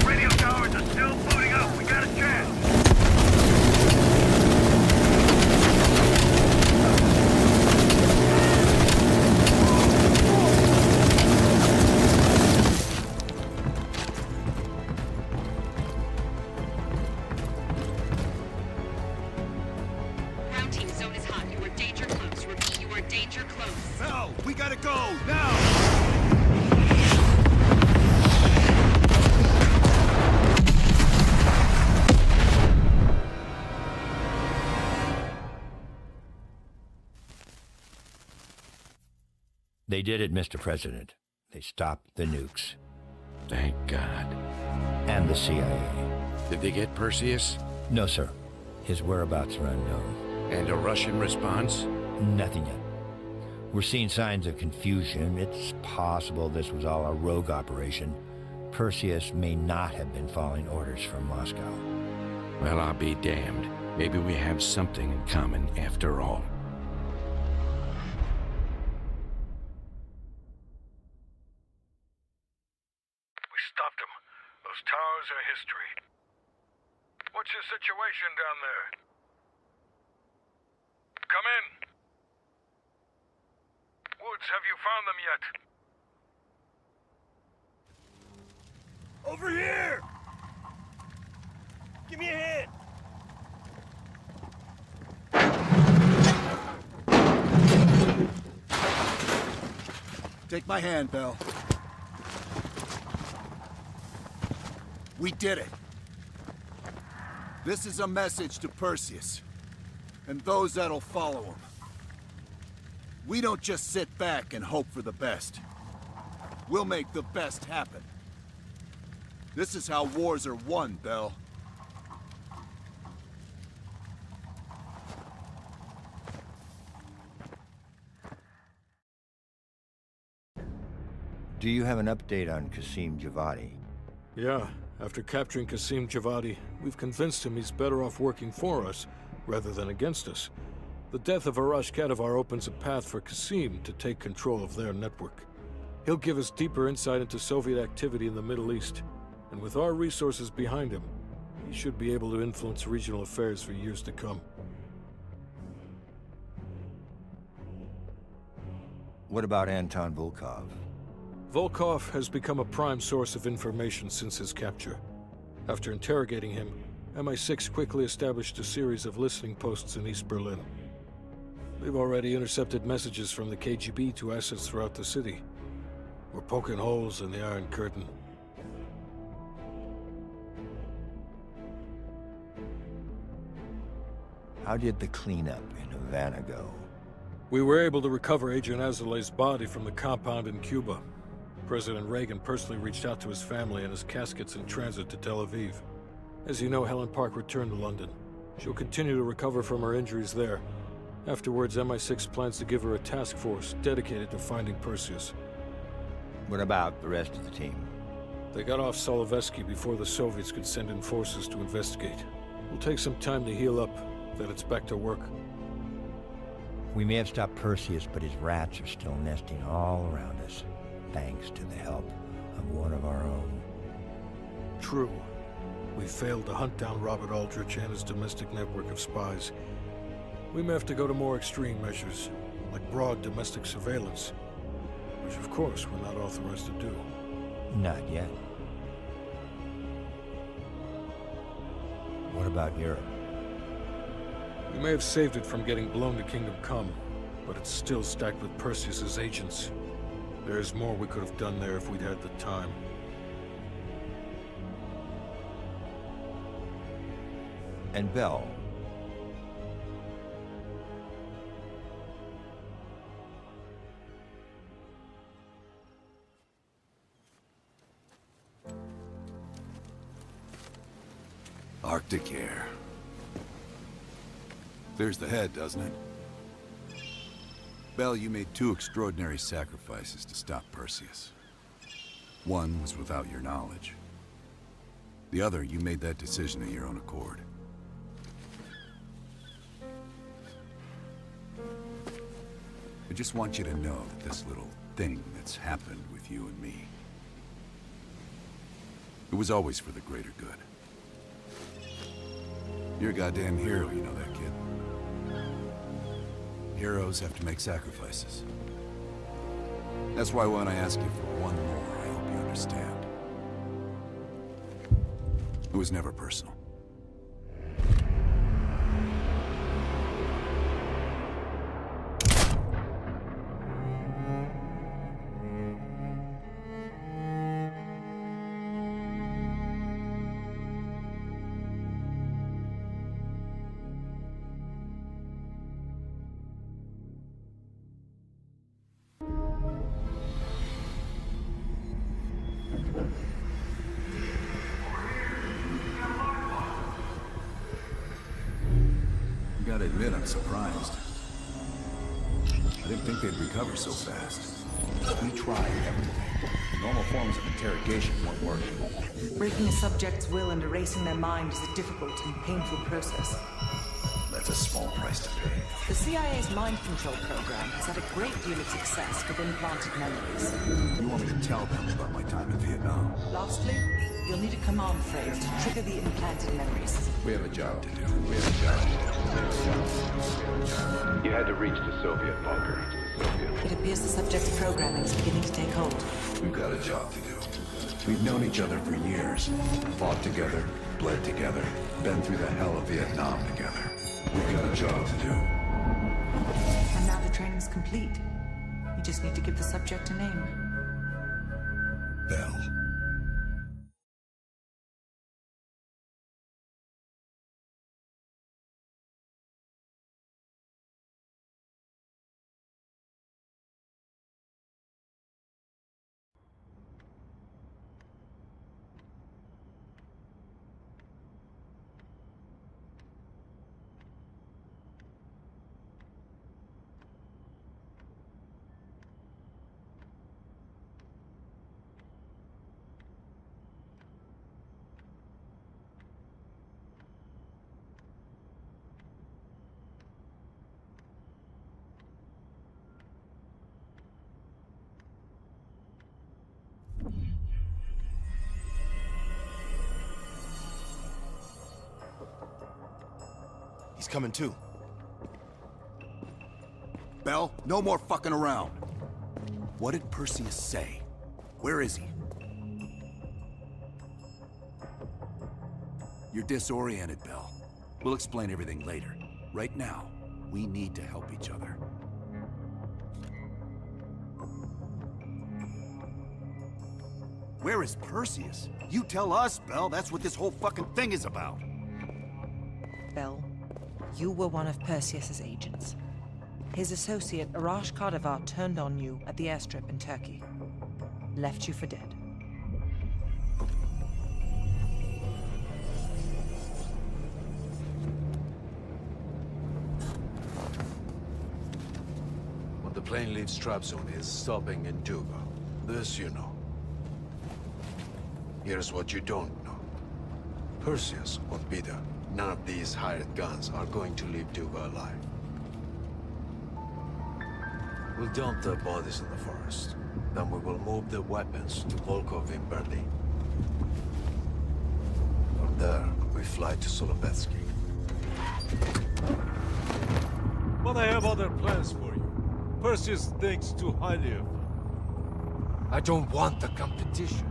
Radio towers are still booting up. We got a chance. Ground team zone is hot. You are danger close. Repeat, you are danger close. Bell, we gotta go, now! They did it, Mr. President. They stopped the nukes. Thank God. And the CIA. Did they get Perseus? No, sir. His whereabouts are unknown. And a Russian response? Nothing yet. We're seeing signs of confusion. It's possible this was all a rogue operation. Perseus may not have been following orders from Moscow. Well, I'll be damned. Maybe we have something in common after all. We stopped them. Those towers are history. What's your situation down there? Come in. Woods, have you found them yet? Over here! Give me a hand! Take my hand, Bell. We did it. This is a message to Perseus, and those that'll follow him. We don't just sit back and hope for the best. We'll make the best happen. This is how wars are won, Bell. Do you have an update on Qasim Javadi? Yeah, after capturing Qasim Javadi, we've convinced him he's better off working for us, rather than against us. The death of Arash Kadivar opens a path for Qasim to take control of their network. He'll give us deeper insight into Soviet activity in the Middle East, and with our resources behind him, he should be able to influence regional affairs for years to come. What about Anton Volkov? Volkov has become a prime source of information since his capture. After interrogating him, MI6 quickly established a series of listening posts in East Berlin. We've already intercepted messages from the KGB to assets throughout the city. We're poking holes in the Iron Curtain. How did the cleanup in Havana go? We were able to recover Agent Azoulay's body from the compound in Cuba. President Reagan personally reached out to his family, and his casket's in transit to Tel Aviv. As you know, Helen Park returned to London. She'll continue to recover from her injuries there. Afterwards, MI6 plans to give her a task force dedicated to finding Perseus. What about the rest of the team? They got off Solovetsky before the Soviets could send in forces to investigate. It'll take some time to heal up, then it's back to work. We may have stopped Perseus, but his rats are still nesting all around us, thanks to the help of one of our own. True. We failed to hunt down Robert Aldrich and his domestic network of spies. We may have to go to more extreme measures, like broad domestic surveillance, which of course we're not authorized to do. Not yet. What about Europe? We may have saved it from getting blown to Kingdom Come, but it's still stacked with Perseus's agents. There's more we could have done there if we'd had the time. And Bell. Arctic air. Clears the head, doesn't it? Bell, you made two extraordinary sacrifices to stop Perseus. One was without your knowledge. The other, you made that decision of your own accord. I just want you to know that this little thing that's happened with you and me, it was always for the greater good. You're a goddamn hero, you know that, kid. Heroes have to make sacrifices. That's why when I ask you for one more, I hope you understand. It was never personal. Gotta admit, I'm surprised. I didn't think they'd recover so fast. We tried everything. Normal forms of interrogation weren't working. Breaking a subject's will and erasing their mind is a difficult and painful process. That's a small price to pay. The CIA's mind control program has had a great deal of success with implanted memories. You want me to tell them about my time in Vietnam? Lastly, you'll need a command phrase to trigger the implanted memories. We have a job to do. We have a job to do. You had to reach the Soviet bunker. It appears the subject's programming is beginning to take hold. We've got a job to do. We've known each other for years. Fought together, bled together, been through the hell of Vietnam together. We've got a job to do. And now the training's complete. You just need to give the subject a name. Bell. He's coming too. Bell, no more fucking around. What did Perseus say? Where is he? You're disoriented, Bell. We'll explain everything later. Right now, we need to help each other. Where is Perseus? You tell us, Bell. That's what this whole fucking thing is about. Bell, you were one of Perseus's agents. His associate, Arash Kadivar, turned on you at the airstrip in Turkey. Left you for dead. When the plane leaves Trabzon, it's stopping in Duga. This you know. Here's what you don't know. Perseus won't be there. None of these hired guns are going to leave Duga alive. We'll dump their bodies in the forest. Then we will move the weapons to Volkov in Berlin. From there, we fly to Solovetsky. But I have other plans for you. Perseus thinks too highly of you. I don't want the competition.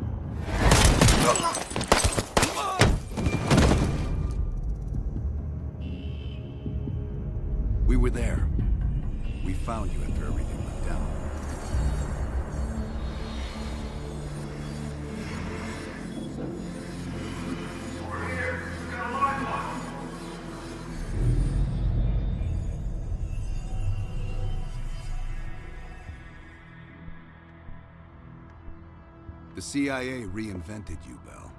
We were there. We found you after everything went down. The CIA reinvented you, Bell.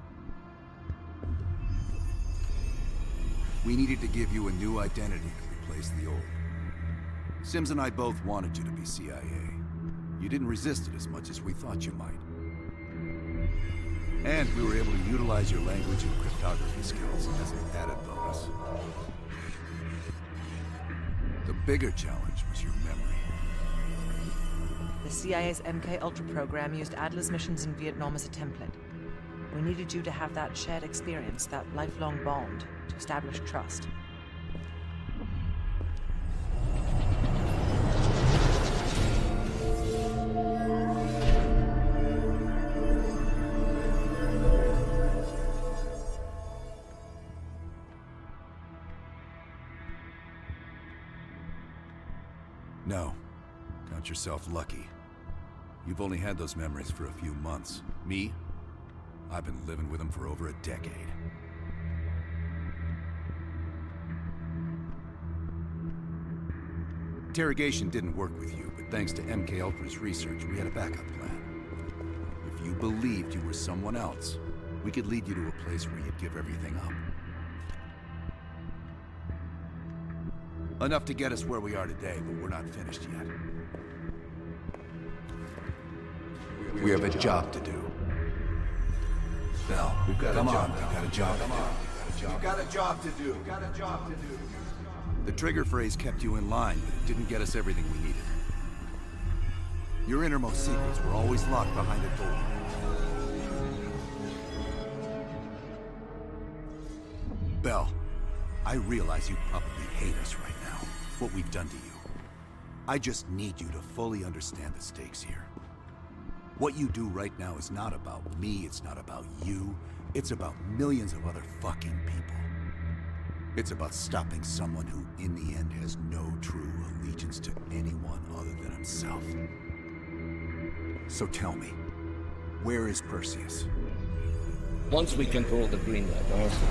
We needed to give you a new identity to replace the old. Sims and I both wanted you to be CIA. You didn't resist it as much as we thought you might. And we were able to utilize your language and cryptography skills as an added bonus. The bigger challenge was your memory. The CIA's MK-Ultra program used Adler's missions in Vietnam as a template. We needed you to have that shared experience, that lifelong bond, to establish trust. No. Count yourself lucky. You've only had those memories for a few months. Me? I've been living with them for over a decade. Interrogation didn't work with you, but thanks to MK-Ultra's research, we had a backup plan. If you believed you were someone else, we could lead you to a place where you'd give everything up. Enough to get us where we are today, but we're not finished yet. We have a job to do. Bell, we've got a job. We've got a job to do. We've got a job to do. We've got a job to do. The trigger phrase kept you in line, but it didn't get us everything we needed. Your innermost secrets were always locked behind a door. Bell, I realize you probably hate us right now, what we've done to you. I just need you to fully understand the stakes here. What you do right now is not about me, it's not about you, it's about millions of other fucking people. It's about stopping someone who, in the end, has no true allegiance to anyone other than himself. So tell me, where is Perseus? Once we control the green light arsenal,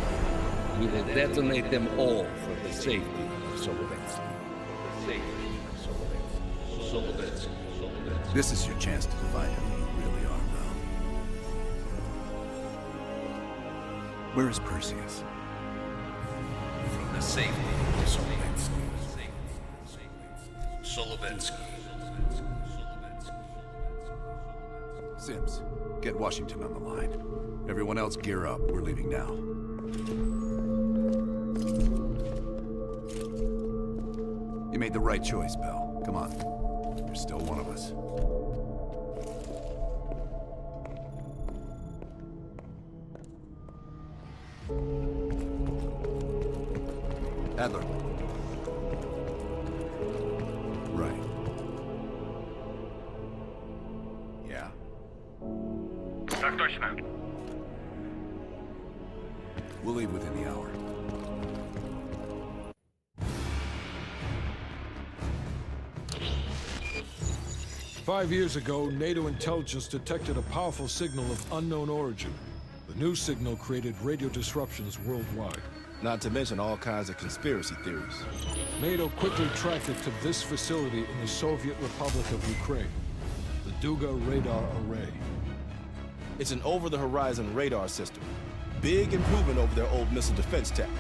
we will detonate them all for the safety of Solovetsky. The safety of Solovetsky. This is your chance to define who you really are, Bell. Where is Perseus? From the safety of Solovetsky. Solovetsky. Sims, get Washington on the line. Everyone else gear up. We're leaving now. You made the right choice, Bell. Come on. You're still one of us. Adler. Right. Yeah? Так точно. We'll leave within the hour. "5 years ago, NATO intelligence detected a powerful signal of unknown origin. The new signal created radio disruptions worldwide. Not to mention all kinds of conspiracy theories. NATO quickly tracked it to this facility in the Soviet Republic of Ukraine, the Duga Radar Array. It's an over-the-horizon radar system. Big improvement over their old missile defense tech.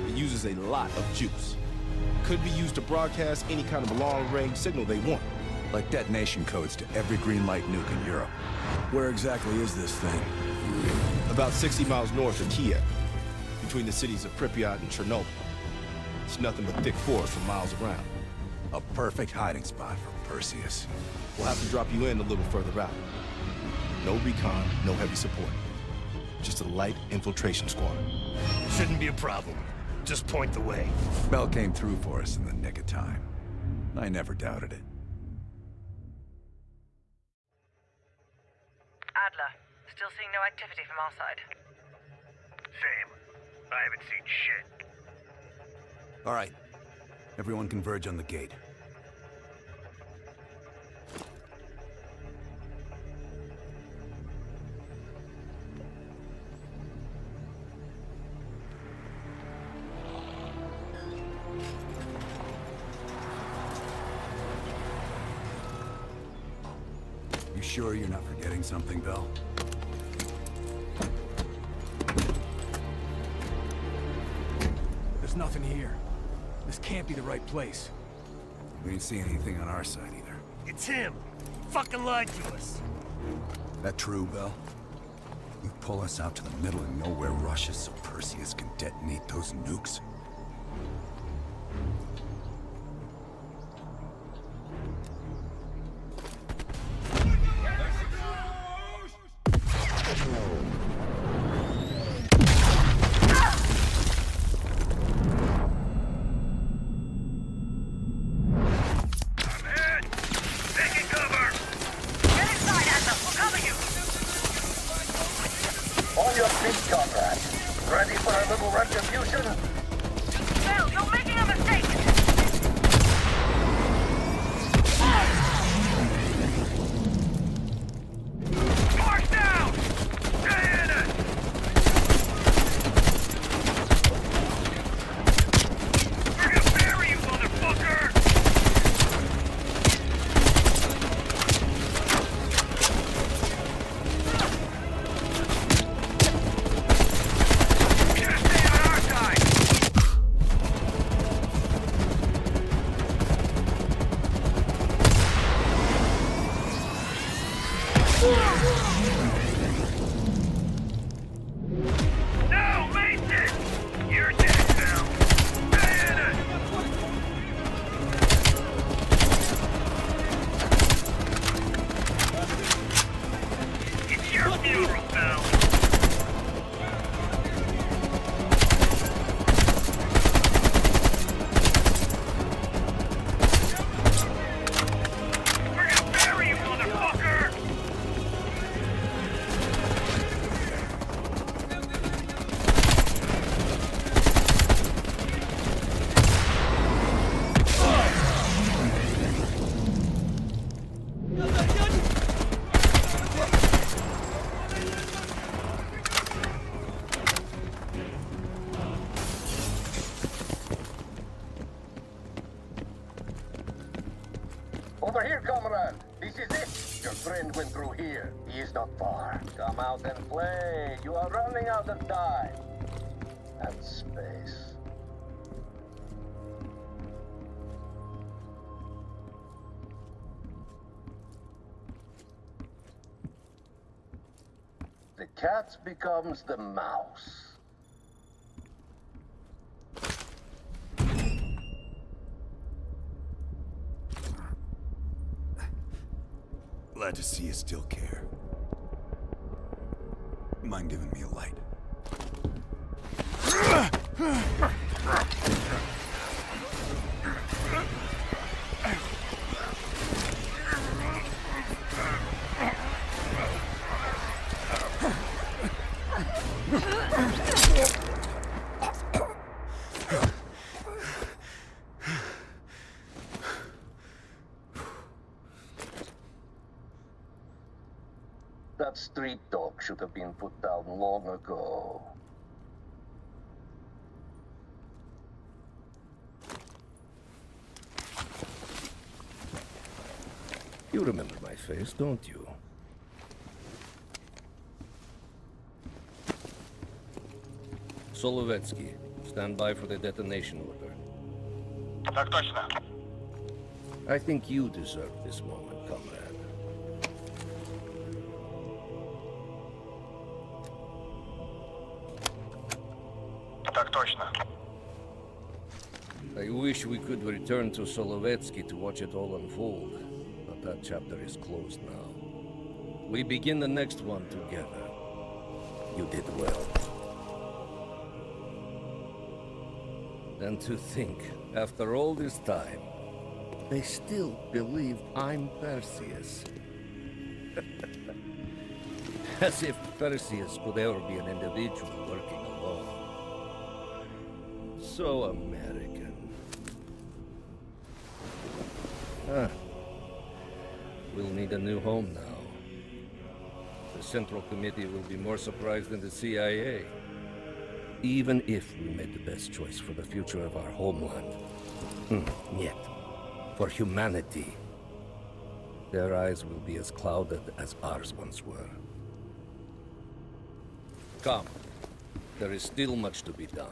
It uses a lot of juice. Could be used to broadcast any kind of long-range signal they want. Like detonation codes to every green light nuke in Europe. Where exactly is this thing? About 60 miles north of Kiev, between the cities of Pripyat and Chernobyl. It's nothing but thick forest for miles around. A perfect hiding spot for Perseus. We'll have to drop you in a little further out. No recon, no heavy support. Just a light infiltration squad. Shouldn't be a problem. Just point the way. Bell came through for us in the nick of time. I never doubted it. Adler, still seeing no activity from our side. Same. I haven't seen shit. All right. Everyone converge on the gate. You sure you're not forgetting? Forgetting something, Bell? There's nothing here. This can't be the right place. We ain't seeing anything on our side either. It's him! He fucking lied to us! That true, Bell? You pull us out to the middle of nowhere Russia so Perseus can detonate those nukes? On your feet, comrade. Ready for a little retribution? Bell, you're making a mistake! March down! Stay in it! We're gonna bury you, motherfucker! No, Mason! You're dead now! Stay in it! It's your funeral, Bell! We're gonna bury you, motherfucker! Over here, comrade. This is it. Your friend went through here. He is not far. Come out and play. You are running out of time. And space. The cat becomes the mouse. Glad to see you still care. Mind giving me a light? That street dog should have been put down long ago. You remember my face, don't you? Solovetsky, stand by for the detonation order. Так точно. I think you deserve this moment, comrade. Так точно. I wish we could return to Solovetsky to watch it all unfold, but that chapter is closed now. We begin the next one together. You did well. And to think, after all this time, they still believe I'm Perseus. As if Perseus could ever be an individual working alone. So American. We'll need a new home now. The Central Committee will be more surprised than the CIA. Even if we made the best choice for the future of our homeland. Yet, for humanity. Their eyes will be as clouded as ours once were. Come. There is still much to be done.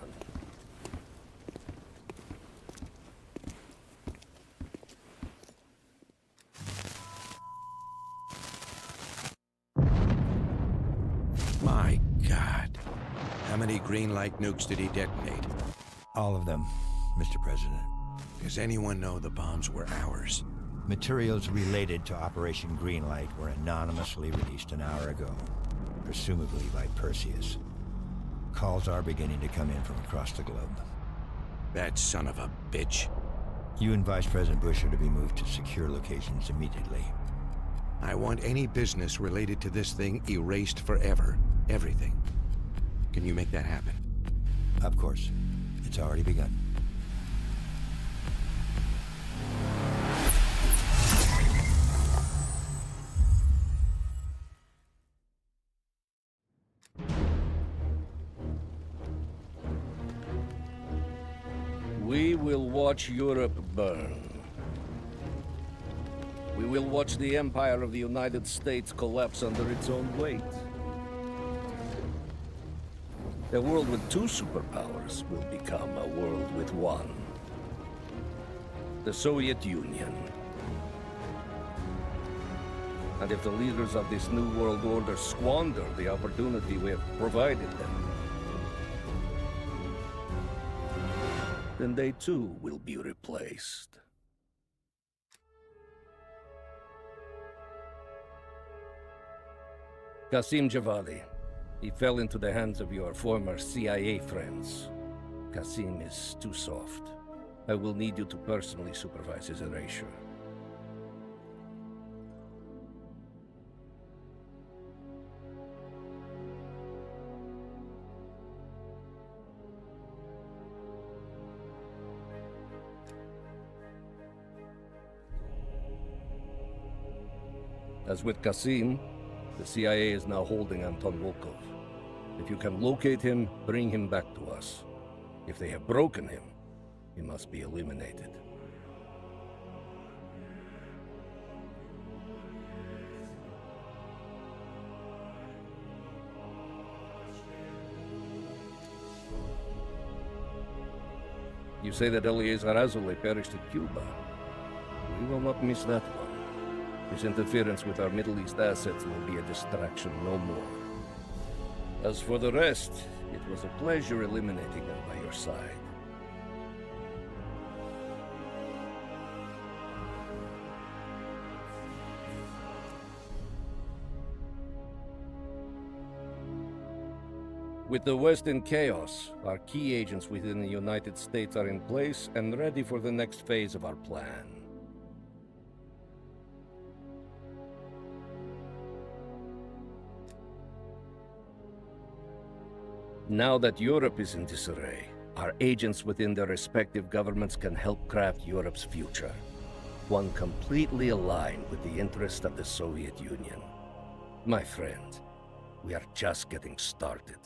My God. How many green light nukes did he detonate? All of them, Mr. President. Does anyone know the bombs were ours? Materials related to Operation Greenlight were anonymously released an hour ago, presumably by Perseus. Calls are beginning to come in from across the globe. That son of a bitch. You and Vice President Bush are to be moved to secure locations immediately. I want any business related to this thing erased forever. Everything. Can you make that happen? Of course. It's already begun. We will watch Europe burn. We will watch the empire of the United States collapse under its own weight. A world with two superpowers will become a world with one. The Soviet Union. And if the leaders of this new world order squander the opportunity we have provided them, then they too will be replaced. Qasim Javadi. He fell into the hands of your former CIA friends. Qasim is too soft. I will need you to personally supervise his erasure. As with Qasim, the CIA is now holding Anton Volkov. If you can locate him, bring him back to us. If they have broken him, he must be eliminated. You say that Eleazar Azule perished at Cuba. We will not miss that one. His interference with our Middle East assets will be a distraction no more. As for the rest, it was a pleasure eliminating them by your side. With the West in chaos, our key agents within the United States are in place and ready for the next phase of our plan. Now that Europe is in disarray, our agents within their respective governments can help craft Europe's future. One completely aligned with the interests of the Soviet Union. My friend, we are just getting started.